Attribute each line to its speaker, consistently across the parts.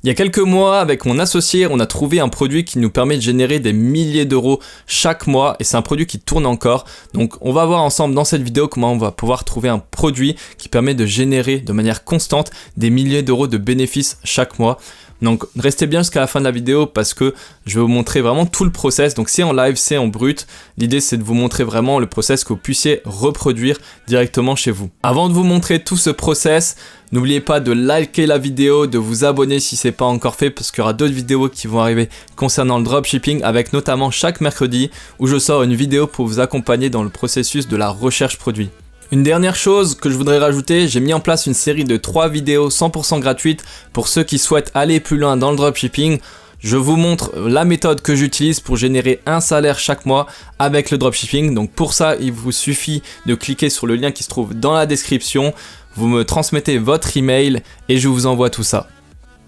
Speaker 1: Il y a quelques mois, avec mon associé, on a trouvé un produit qui nous permet de générer des milliers d'euros chaque mois et c'est un produit qui tourne encore. Donc on va voir ensemble dans cette vidéo comment on va pouvoir trouver un produit qui permet de générer de manière constante des milliers d'euros de bénéfices chaque mois. Donc restez bien jusqu'à la fin de la vidéo parce que je vais vous montrer vraiment tout le process. Donc c'est en live, c'est en brut. L'idée c'est de vous montrer vraiment le process que vous puissiez reproduire directement chez vous. Avant de vous montrer tout ce process, n'oubliez pas de liker la vidéo, de vous abonner si ce n'est pas encore fait parce qu'il y aura d'autres vidéos qui vont arriver concernant le dropshipping avec notamment chaque mercredi où je sors une vidéo pour vous accompagner dans le processus de la recherche produit. Une dernière chose que je voudrais rajouter, j'ai mis en place une série de 3 vidéos 100% gratuites pour ceux qui souhaitent aller plus loin dans le dropshipping. Je vous montre la méthode que j'utilise pour générer un salaire chaque mois avec le dropshipping. Donc pour ça, il vous suffit de cliquer sur le lien qui se trouve dans la description. Vous me transmettez votre email et je vous envoie tout ça.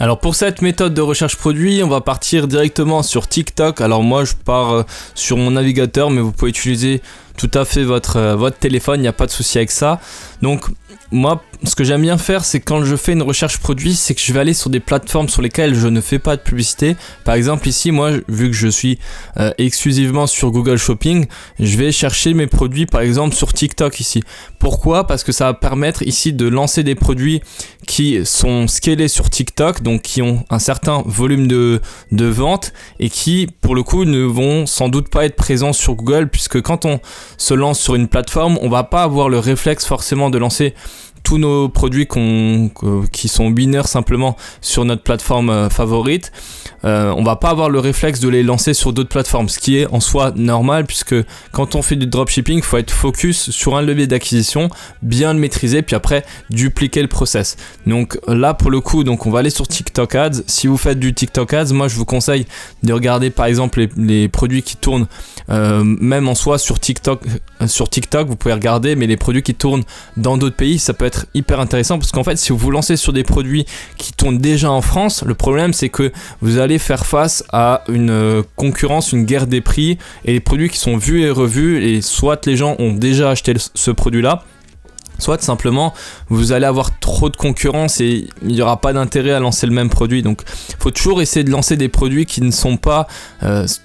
Speaker 1: Alors pour cette méthode de recherche produit, on va partir directement sur TikTok. Alors moi je pars sur mon navigateur, mais vous pouvez utiliser tout à fait votre téléphone, il n'y a pas de souci avec ça. Donc moi, ce que j'aime bien faire, c'est quand je fais une recherche produit, c'est que je vais aller sur des plateformes sur lesquelles je ne fais pas de publicité. Par exemple ici, moi, vu que je suis exclusivement sur Google Shopping, je vais chercher mes produits par exemple sur TikTok ici. Pourquoi ? Parce que ça va permettre ici de lancer des produits qui sont scalés sur TikTok, donc qui ont un certain volume de vente et qui, pour le coup, ne vont sans doute pas être présents sur Google, puisque quand on se lance sur une plateforme, on va pas avoir le réflexe forcément de lancer tous nos produits qui sont winners simplement sur notre plateforme favorite. On va pas avoir le réflexe de les lancer sur d'autres plateformes, ce qui est en soi normal puisque quand on fait du dropshipping, il faut être focus sur un levier d'acquisition, bien le maîtriser, puis après dupliquer le process. Donc là pour le coup, donc on va aller sur TikTok Ads. Si vous faites du TikTok Ads, moi je vous conseille de regarder par exemple les produits qui tournent même en soi sur TikTok, vous pouvez regarder, mais les produits qui tournent dans d'autres pays, ça peut être hyper intéressant parce qu'en fait si vous vous lancez sur des produits qui tournent déjà en France, le problème c'est que vous allez faire face à une concurrence, une guerre des prix et les produits qui sont vus et revus, et soit les gens ont déjà acheté ce produit là, soit simplement vous allez avoir trop de concurrence et il n'y aura pas d'intérêt à lancer le même produit. Donc il faut toujours essayer de lancer des produits qui ne sont pas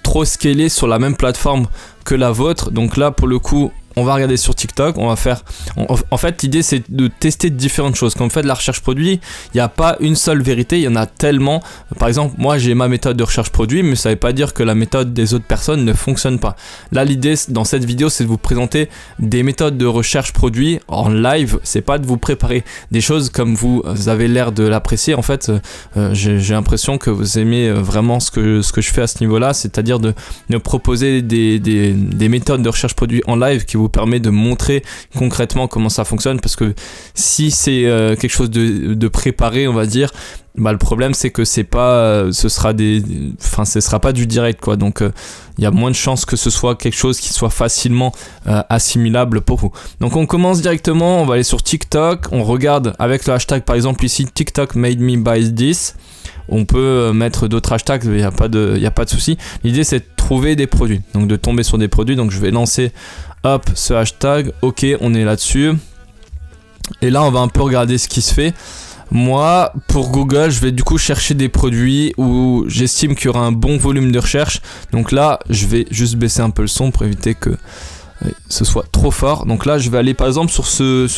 Speaker 1: trop scalés sur la même plateforme que la vôtre. Donc là pour le coup on va regarder sur TikTok, on va faire... En fait, l'idée, c'est de tester différentes choses. Quand on fait de la recherche produit, il n'y a pas une seule vérité, il y en a tellement. Par exemple, moi, j'ai ma méthode de recherche produit, mais ça ne veut pas dire que la méthode des autres personnes ne fonctionne pas. Là, l'idée, dans cette vidéo, c'est de vous présenter des méthodes de recherche produit en live. C'est pas de vous préparer des choses comme vous avez l'air de l'apprécier. En fait, j'ai l'impression que vous aimez vraiment ce que je fais à ce niveau-là, c'est-à-dire de proposer des méthodes de recherche produit en live qui vous permet de montrer concrètement comment ça fonctionne, parce que si c'est quelque chose de préparé, on va dire, bah le problème c'est que c'est pas ce sera pas du direct quoi, donc il y a moins de chances que ce soit quelque chose qui soit facilement assimilable pour vous. Donc on commence directement, on va aller sur TikTok, on regarde avec le hashtag par exemple ici TikTok made me buy this. On peut mettre d'autres hashtags, il n'y a pas de souci. L'idée c'est de trouver des produits, donc de tomber sur des produits. Donc je vais lancer ce hashtag, ok, on est là-dessus. Et là on va un peu regarder ce qui se fait. Moi, pour Google, je vais du coup chercher des produits où j'estime qu'il y aura un bon volume de recherche. Donc là, je vais juste baisser un peu le son pour éviter que ce soit trop fort. Donc là, je vais aller par exemple sur cette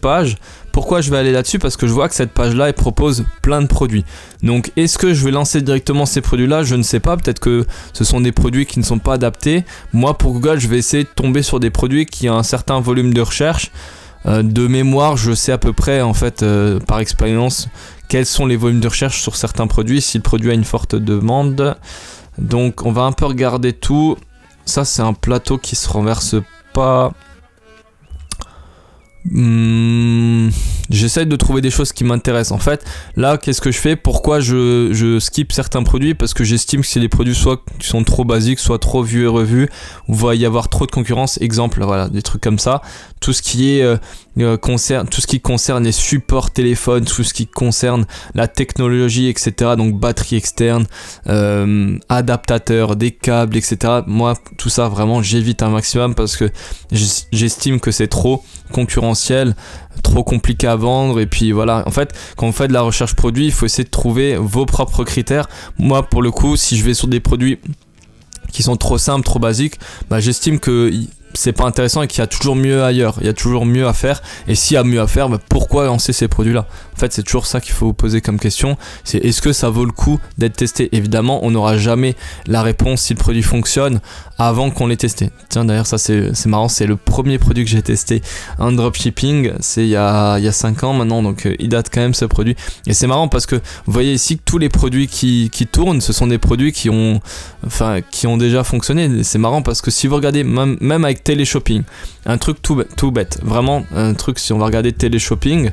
Speaker 1: page. Pourquoi je vais aller là-dessus ? Parce que je vois que cette page-là, elle propose plein de produits. Donc, est-ce que je vais lancer directement ces produits-là ? Je ne sais pas. Peut-être que ce sont des produits qui ne sont pas adaptés. Moi, pour Google, je vais essayer de tomber sur des produits qui ont un certain volume de recherche. De mémoire, je sais à peu près, en fait, par expérience, quels sont les volumes de recherche sur certains produits, si le produit a une forte demande. Donc, on va un peu regarder tout. Ça, c'est un plateau qui se renverse pas. J'essaie de trouver des choses qui m'intéressent. En fait, là, qu'est-ce que je fais ? Pourquoi je skip certains produits ? Parce que j'estime que c'est des produits soit qui sont trop basiques, soit trop vus et revus, où il va y avoir trop de concurrence. Exemple, voilà, des trucs comme ça. Tout ce qui est tout ce qui concerne les supports téléphones, tout ce qui concerne la technologie, etc. Donc batterie externe, adaptateurs, des câbles, etc. Moi, tout ça, vraiment, j'évite un maximum parce que j'estime que c'est trop concurrentiel. trop compliqué à vendre. Et puis voilà, en fait, quand vous faites de la recherche produit, il faut essayer de trouver vos propres critères. Moi, pour le coup, si je vais sur des produits qui sont trop simples, trop basiques, bah, j'estime que c'est pas intéressant et qu'il y a toujours mieux ailleurs, il y a toujours mieux à faire. Et s'il y a mieux à faire, bah pourquoi lancer ces produits-là? En fait, c'est toujours ça qu'il faut vous poser comme question. C'est est-ce que ça vaut le coup d'être testé? Évidemment, on n'aura jamais la réponse si le produit fonctionne avant qu'on l'ait testé. Tiens, d'ailleurs, ça c'est marrant, c'est le premier produit que j'ai testé en dropshipping, c'est il y a 5 ans maintenant, donc il date quand même ce produit. Et c'est marrant parce que vous voyez ici que tous les produits qui tournent, ce sont des produits qui ont déjà fonctionné. C'est marrant parce que si vous regardez même avec téléshopping, un truc tout bête, vraiment un truc, si on va regarder téléshopping,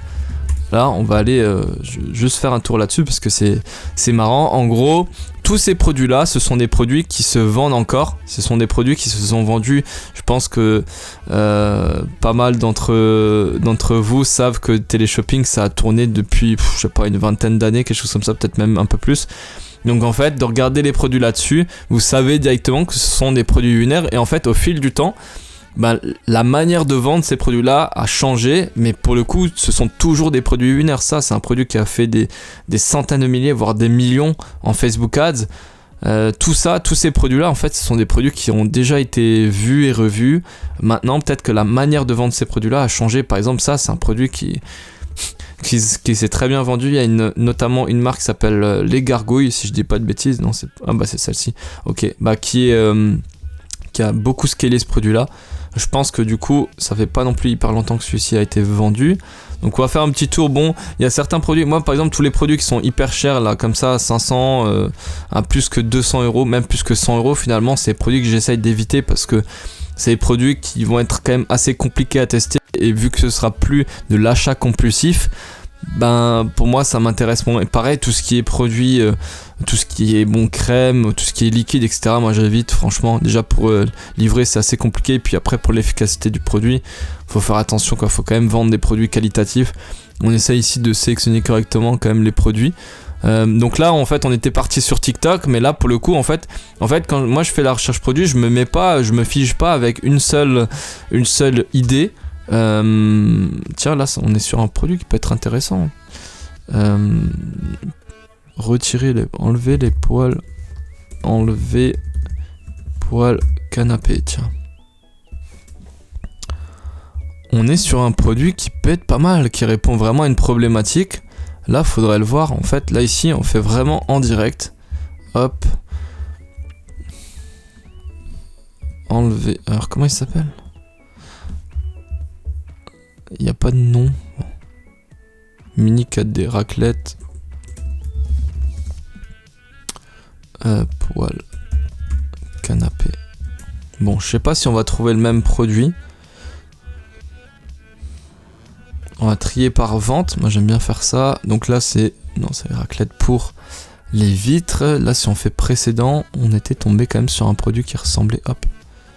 Speaker 1: là on va aller juste faire un tour là-dessus parce que c'est marrant. En gros, tous ces produits là, ce sont des produits qui se vendent encore, ce sont des produits qui se sont vendus. Je pense que pas mal d'entre vous savent que téléshopping ça a tourné depuis je sais pas une vingtaine d'années, quelque chose comme ça, peut-être même un peu plus. Donc en fait, de regarder les produits là-dessus, vous savez directement que ce sont des produits lunaires. Et en fait, au fil du temps, bah, la manière de vendre ces produits-là a changé. Mais pour le coup, ce sont toujours des produits lunaires. Ça, c'est un produit qui a fait des centaines de milliers, voire des millions en Facebook Ads. Tous ces produits-là, en fait, ce sont des produits qui ont déjà été vus et revus. Maintenant, peut-être que la manière de vendre ces produits-là a changé. Par exemple, ça, c'est un produit qui s'est très bien vendu. Il y a notamment une marque qui s'appelle Les Gargouilles, si je dis pas de bêtises. Non, c'est celle-ci. Ok, qui a beaucoup scalé ce produit-là. Je pense que du coup, ça fait pas non plus hyper longtemps que celui-ci a été vendu. Donc on va faire un petit tour. Bon, il y a certains produits, moi par exemple tous les produits qui sont hyper chers là, comme ça, 500, à plus que 200 euros, même plus que 100 euros, finalement c'est des produits que j'essaye d'éviter parce que c'est des produits qui vont être quand même assez compliqués à tester. Et vu que ce sera plus de l'achat compulsif, ben pour moi ça m'intéresse moins. Et pareil, tout ce qui est produit, tout ce qui est crème, tout ce qui est liquide, etc. Moi j'évite, franchement. Déjà pour livrer c'est assez compliqué, et puis après pour l'efficacité du produit, faut faire attention quoi. Faut quand même vendre des produits qualitatifs. On essaie ici de sélectionner correctement quand même les produits. Donc là en fait on était parti sur TikTok, mais là pour le coup en fait quand moi je fais la recherche produit, je me fige pas avec une seule idée. Tiens, là on est sur un produit qui peut être intéressant. Enlever poils canapé. Tiens, on est sur un produit qui peut être pas mal, qui répond vraiment à une problématique. Là faudrait le voir en fait. Là ici on fait vraiment en direct. Hop, enlever. Alors comment il s'appelle? Il n'y a pas de nom. Mini 4D raclette. Poêle canapé. Bon, je sais pas si on va trouver le même produit. On va trier par vente. Moi j'aime bien faire ça. Donc là c'est les raclettes pour les vitres. Là si on fait précédent, on était tombé quand même sur un produit qui ressemblait. Hop,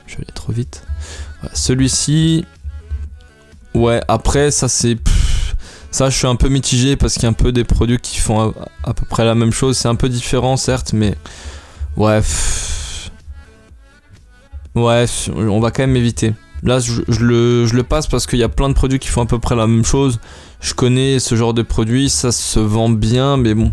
Speaker 1: je vais aller trop vite. Voilà, celui-ci. Ouais, après ça c'est... Ça je suis un peu mitigé parce qu'il y a un peu des produits qui font à peu près la même chose. C'est un peu différent certes, mais... Ouais, on va quand même éviter. Là je le passe parce qu'il y a plein de produits qui font à peu près la même chose. Je connais ce genre de produits, ça se vend bien, mais bon...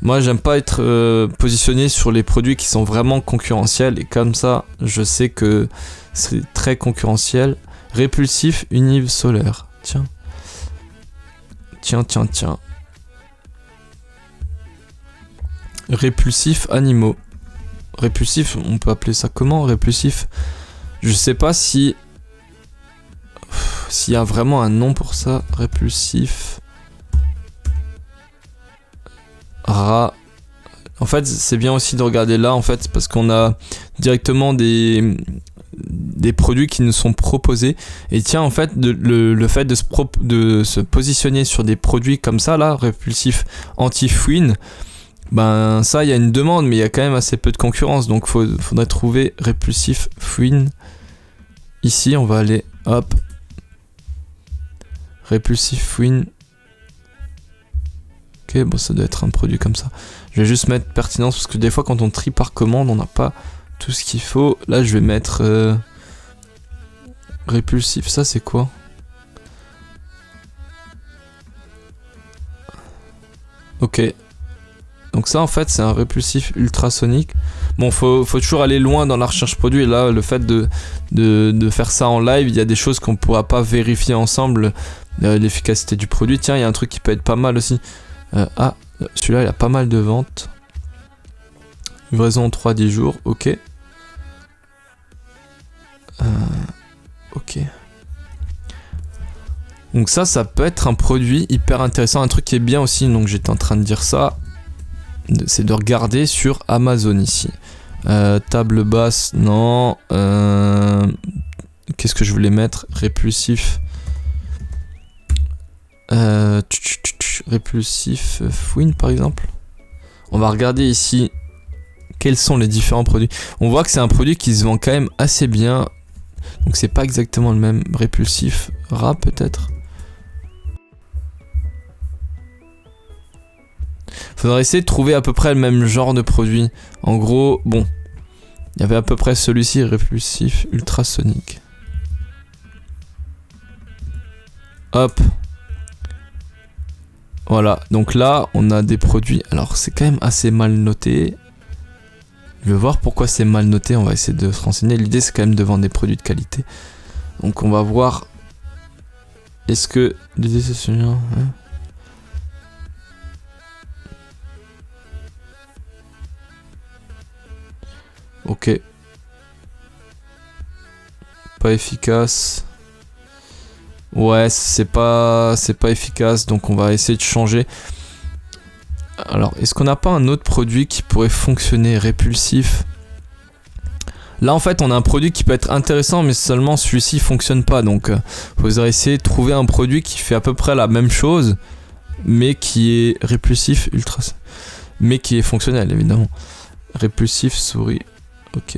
Speaker 1: Moi j'aime pas être positionné sur les produits qui sont vraiment concurrentiels. Et comme ça, je sais que c'est très concurrentiel. Répulsif Unive solaire. Tiens. Répulsif animaux. Répulsif, on peut appeler ça comment? Répulsif. Je sais pas s'il y a vraiment un nom pour ça. Répulsif. Rat. En fait, c'est bien aussi de regarder là, en fait, parce qu'on a directement des produits qui nous sont proposés. Et tiens, en fait, le fait de se positionner sur des produits comme ça, là, répulsif anti-fouine, ben ça, il y a une demande, mais il y a quand même assez peu de concurrence. Donc, faudrait trouver répulsif fouine. Ici, on va aller, hop, répulsif fouine. Ok, bon, ça doit être un produit comme ça. Je vais juste mettre pertinence, parce que des fois, quand on trie par commande, on n'a pas tout ce qu'il faut. Là je vais mettre répulsif. Ça c'est quoi? Ok. Donc ça en fait c'est un répulsif ultrasonique. Bon faut toujours aller loin dans la recherche produit. Et là le fait de faire ça en live, il y a des choses qu'on pourra pas vérifier ensemble. L'efficacité du produit. Tiens, il y a un truc qui peut être pas mal aussi. Celui-là il a pas mal de ventes. Livraison en 3-10 jours, ok. Ok. Donc ça peut être un produit hyper intéressant. Un truc qui est bien aussi, donc j'étais en train de dire ça, c'est de regarder sur Amazon ici. Table basse, non. Qu'est-ce que je voulais mettre? Répulsif. Répulsif fouine par exemple. On va regarder ici quels sont les différents produits. On voit que c'est un produit qui se vend quand même assez bien. Donc c'est pas exactement le même. Répulsif rat peut-être. Faudrait essayer de trouver à peu près le même genre de produit. En gros, bon, il y avait à peu près celui-ci, répulsif ultrasonique. Hop. Voilà, donc là, on a des produits. Alors, c'est quand même assez mal noté. Je vais voir pourquoi c'est mal noté. On va essayer de se renseigner. L'idée, c'est quand même de vendre des produits de qualité. Donc, on va voir. Est-ce que l'idée, c'est celui-là, hein? Ok. Pas efficace. Ouais, c'est pas efficace, donc on va essayer de changer. Alors, est-ce qu'on n'a pas un autre produit qui pourrait fonctionner? Répulsif. Là, en fait, on a un produit qui peut être intéressant, mais seulement celui-ci fonctionne pas. Donc, il faudrait essayer de trouver un produit qui fait à peu près la même chose, mais qui est répulsif, mais qui est fonctionnel, évidemment. Répulsif, souris. Ok.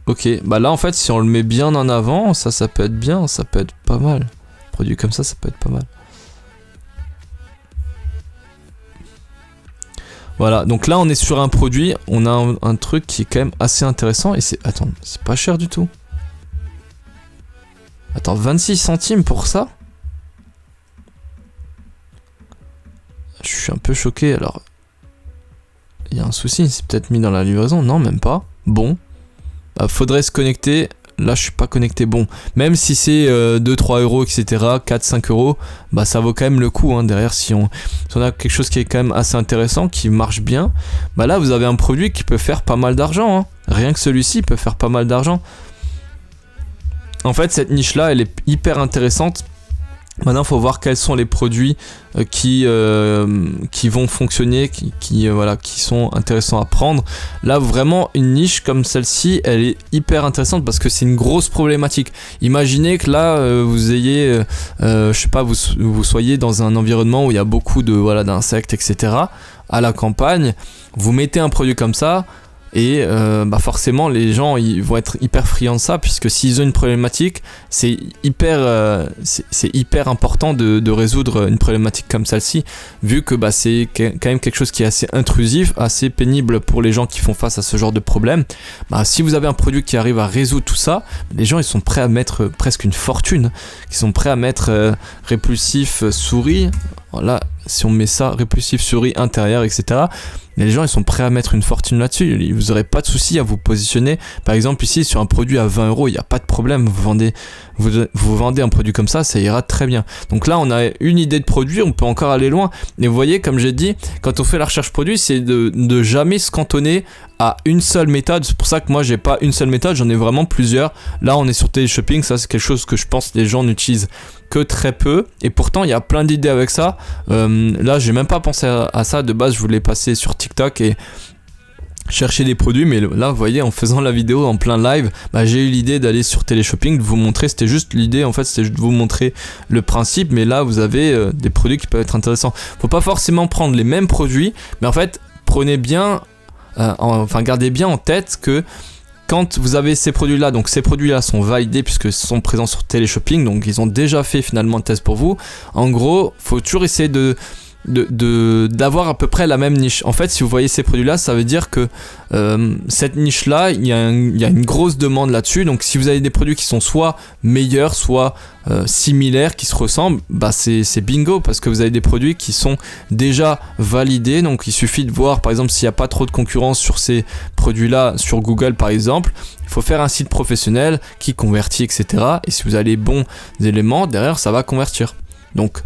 Speaker 1: Ok, bah là en fait si on le met bien en avant, ça peut être bien, ça peut être pas mal. Un produit comme ça peut être pas mal. Voilà, donc là on est sur un produit, on a un truc qui est quand même assez intéressant et c'est... Attends, c'est pas cher du tout. Attends, 26 centimes pour ça? Je suis un peu choqué, alors... Il y a un souci, c'est peut-être mis dans la livraison, non même pas. Bon. Bah, faudrait se connecter. Là, je suis pas connecté. Bon, même si c'est 2-3 euros, etc., 4-5 euros, bah ça vaut quand même le coup. Hein, derrière, si on a quelque chose qui est quand même assez intéressant, qui marche bien, bah là, vous avez un produit qui peut faire pas mal d'argent. Hein. Rien que celui-ci peut faire pas mal d'argent. En fait, cette niche-là, elle est hyper intéressante. Maintenant, il faut voir quels sont les produits qui vont fonctionner, qui sont intéressants à prendre. Là, vraiment, une niche comme celle-ci, elle est hyper intéressante parce que c'est une grosse problématique. Imaginez que là, vous ayez, je sais pas, vous soyez dans un environnement où il y a beaucoup d'insectes, etc. À la campagne, vous mettez un produit comme ça. Et forcément les gens ils vont être hyper friands de ça puisque s'ils ont une problématique c'est hyper important de résoudre une problématique comme celle-ci vu que c'est quand même quelque chose qui est assez intrusif, assez pénible pour les gens qui font face à ce genre de problème. Si vous avez un produit qui arrive à résoudre tout ça, les gens ils sont prêts à mettre presque une fortune, ils sont prêts à mettre répulsif souris. Là, si on met ça, répulsif souris intérieur, etc., les gens ils sont prêts à mettre une fortune là-dessus. Vous n'aurez pas de souci à vous positionner. Par exemple, ici, sur un produit à 20 euros, il n'y a pas de problème. Vous vendez un produit comme ça ira très bien. Donc là, on a une idée de produit, on peut encore aller loin. Et vous voyez, comme j'ai dit, quand on fait la recherche produit, c'est de jamais se cantonner à une seule méthode. C'est pour ça que moi, j'ai pas une seule méthode, j'en ai vraiment plusieurs. Là, on est sur Téléshopping, ça c'est quelque chose que je pense que les gens n'utilisent que très peu. Et pourtant, il y a plein d'idées avec ça. Là, j'ai même pas pensé à ça. De base, je voulais passer sur TikTok et chercher des produits, mais là vous voyez en faisant la vidéo en plein live, j'ai eu l'idée d'aller sur Téléshopping, de vous montrer, c'était juste l'idée en fait, c'était juste de vous montrer le principe, mais là vous avez des produits qui peuvent être intéressants. Faut pas forcément prendre les mêmes produits, mais en fait prenez bien, gardez bien en tête que quand vous avez ces produits-là, donc ces produits-là sont validés puisque sont présents sur Téléshopping, donc ils ont déjà fait finalement le test pour vous. En gros, faut toujours essayer de d'avoir à peu près la même niche. En fait, si vous voyez ces produits-là, ça veut dire que cette niche-là, il y a une grosse demande là-dessus. Donc, si vous avez des produits qui sont soit meilleurs, soit similaires, qui se ressemblent, bah c'est bingo, parce que vous avez des produits qui sont déjà validés. Donc, il suffit de voir, par exemple, s'il n'y a pas trop de concurrence sur ces produits-là, sur Google par exemple. Il faut faire un site professionnel qui convertit, etc. Et si vous avez les bons éléments, derrière, ça va convertir. Donc,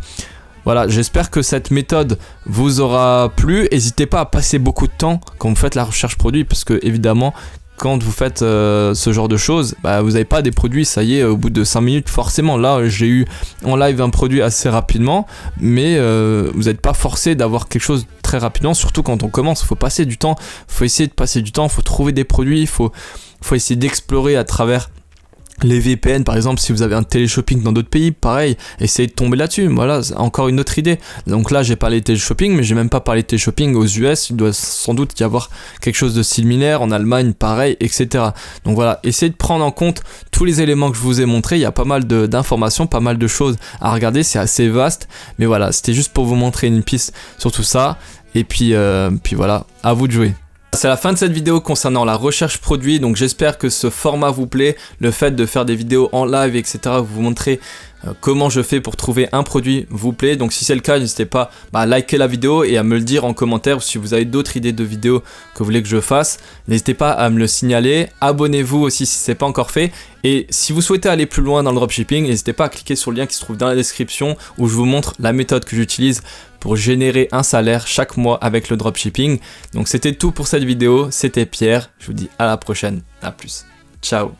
Speaker 1: voilà, j'espère que cette méthode vous aura plu. N'hésitez pas à passer beaucoup de temps quand vous faites la recherche produit, parce que évidemment, quand vous faites ce genre de choses, bah, vous n'avez pas des produits, ça y est, au bout de 5 minutes, forcément. Là, j'ai eu en live un produit assez rapidement, mais vous n'êtes pas forcé d'avoir quelque chose très rapidement, surtout quand on commence. Il faut passer du temps, il faut essayer de passer du temps, il faut trouver des produits, il faut essayer d'explorer à travers les VPN, par exemple. Si vous avez un téléshopping dans d'autres pays, pareil, essayez de tomber là-dessus. Voilà, encore une autre idée. Donc là, j'ai parlé de téléshopping, mais j'ai même pas parlé de téléshopping aux US. Il doit sans doute y avoir quelque chose de similaire. En Allemagne, pareil, etc. Donc voilà, essayez de prendre en compte tous les éléments que je vous ai montrés. Il y a pas mal d'informations, pas mal de choses à regarder. C'est assez vaste. Mais voilà, c'était juste pour vous montrer une piste sur tout ça. Et puis voilà, à vous de jouer. C'est la fin de cette vidéo concernant la recherche produit, donc j'espère que ce format vous plaît, le fait de faire des vidéos en live, etc., vous montrer comment je fais pour trouver un produit vous plaît. Donc si c'est le cas, n'hésitez pas à liker la vidéo et à me le dire en commentaire, ou si vous avez d'autres idées de vidéos que vous voulez que je fasse, n'hésitez pas à me le signaler. Abonnez-vous aussi si ce n'est pas encore fait, et si vous souhaitez aller plus loin dans le dropshipping, n'hésitez pas à cliquer sur le lien qui se trouve dans la description, où je vous montre la méthode que j'utilise pour générer un salaire chaque mois avec le dropshipping. Donc c'était tout pour cette vidéo, c'était Pierre, je vous dis à la prochaine, à plus, ciao.